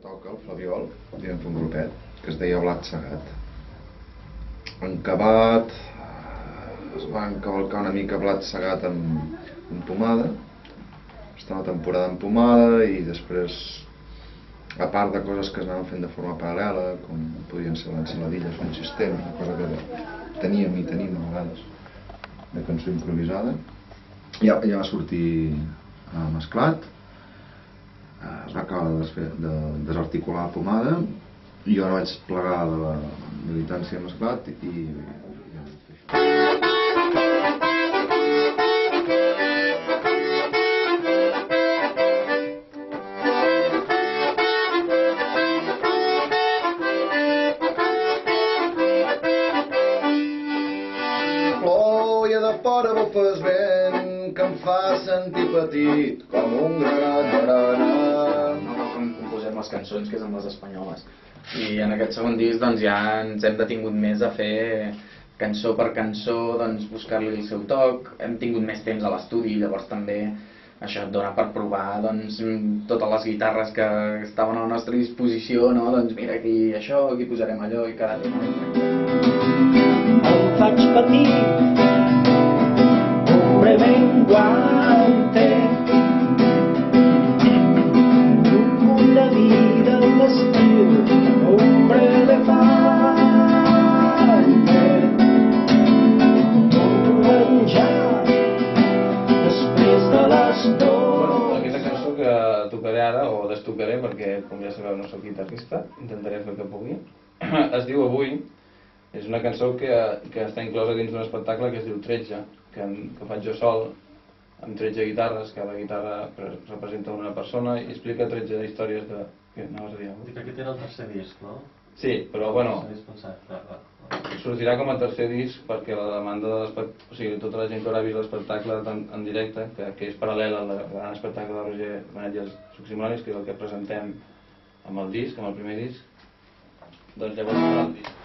toca, el Flabiol, dins un grupet, que es deia Blat Segat. Encabat, es va encavalcar una mica Blat Segat amb pomada, està una temporada amb pomada i després, a part de coses que es anaven fent de forma paral·lela, com podrien ser l'ensaladilla, un sistema, una cosa que teníem i tenim a vegades, de cançó improvisada, ja va sortir mesclat. Es va acabar de desarticular la pomada i jo ara vaig plegar de la militància mesclat i ploia de fora bufes vent que em fa sentir petit com un granat d'arena. Com composem les cançons, que és amb les espanyoles. I en aquest segon disc doncs, ja ens hem detingut més a fer cançó per cançó, doncs, buscar-li el seu toc. Hem tingut més temps a l'estudi, llavors també això et dona per provar doncs, totes les guitarres que estaven a la nostra disposició, no? Doncs mira, aquí això, aquí posarem allò i cada tema. Em faig patir, hombre menguante, una vida al l'estiu, hombre elefante, tot menjar després de les 2. Aquesta cançó que tocaré ara, o destocaré perquè com ja sabeu no soc guitarrista, intentaré fer el que pugui, es diu Avui. És una cançó que està inclosa dins d'un espectacle que es diu 13, que faig jo sol, amb 13 guitarres, cada guitarra representa una persona i explica 13 històries de... Què anaves a dir? Dic, aquest era el tercer disc, no? Sí, però bueno, sortirà com a tercer disc perquè la demanda de l'espectacle, o sigui, tota la gent que haurà vist l'espectacle en directe, que és paral·lel al gran espectacle de Roger Benet i els Succimonis, que és el que presentem amb el disc, amb el primer disc, doncs llavors serà el disc.